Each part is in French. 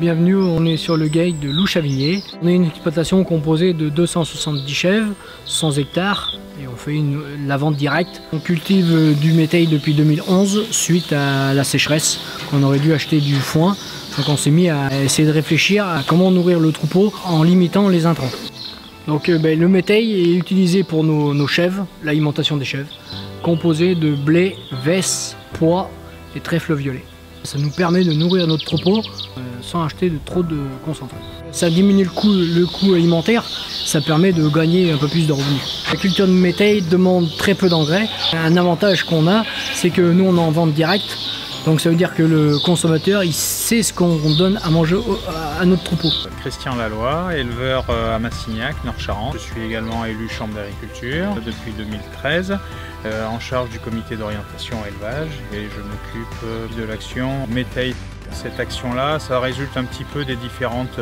Bienvenue, on est sur le GAEC de Louchavigné. On est une exploitation composée de 270 chèvres, 100 hectares et on fait la vente directe. On cultive du métail depuis 2011 suite à la sécheresse qu'on aurait dû acheter du foin. Donc on s'est mis à essayer de réfléchir à comment nourrir le troupeau en limitant les intrants. Donc le métail est utilisé pour nos chèvres, l'alimentation des chèvres, composé de blé, vesse, pois et trèfle violet. Ça nous permet de nourrir notre troupeau sans acheter trop de concentré. Ça diminue le coût alimentaire, ça permet de gagner un peu plus de revenus. La culture de métail demande très peu d'engrais. Un avantage qu'on a, c'est que nous on est en vente directe. Donc ça veut dire que le consommateur, il sait ce qu'on donne à manger à notre troupeau. Christian Laloy, éleveur à Massignac, Nord-Charente. Je suis également élu Chambre d'agriculture depuis 2013, en charge du comité d'orientation élevage et je m'occupe de l'action métail. Cette action-là, ça résulte un petit peu des différentes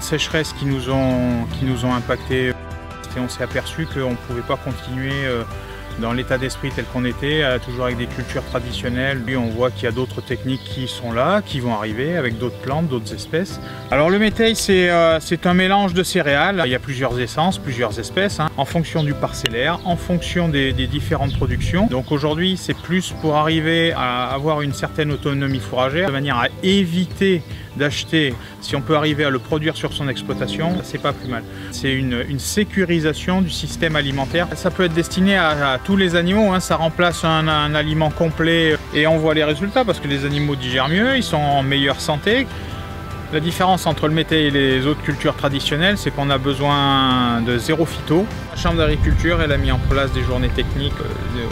sécheresses qui nous ont impactés. Et on s'est aperçu qu'on ne pouvait pas continuer dans l'état d'esprit tel qu'on était, toujours avec des cultures traditionnelles. Puis on voit qu'il y a d'autres techniques qui sont là, qui vont arriver avec d'autres plantes, d'autres espèces. Alors le métail, c'est un mélange de céréales. Il y a plusieurs essences, plusieurs espèces, en fonction du parcellaire, en fonction des différentes productions. Donc aujourd'hui, c'est plus pour arriver à avoir une certaine autonomie fourragère, de manière à éviter d'acheter. Si on peut arriver à le produire sur son exploitation, c'est pas plus mal. C'est une sécurisation du système alimentaire. Ça peut être destiné à tous les animaux, ça remplace un aliment complet et on voit les résultats parce que les animaux digèrent mieux, ils sont en meilleure santé. La différence entre le métail et les autres cultures traditionnelles, c'est qu'on a besoin de zéro phyto. La Chambre d'agriculture, elle a mis en place des journées techniques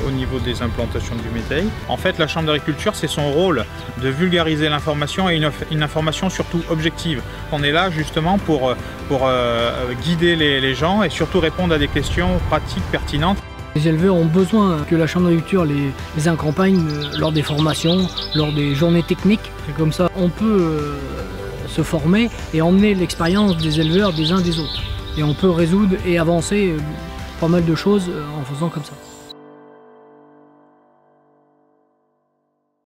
au niveau des implantations du métail. En fait, la Chambre d'agriculture, c'est son rôle de vulgariser l'information et une information surtout objective. On est là justement pour guider les gens et surtout répondre à des questions pratiques, pertinentes. Les éleveurs ont besoin que la Chambre d'agriculture les accompagne lors des formations, lors des journées techniques. C'est comme ça on peut se former et emmener l'expérience des éleveurs des uns des autres. Et on peut résoudre et avancer pas mal de choses en faisant comme ça.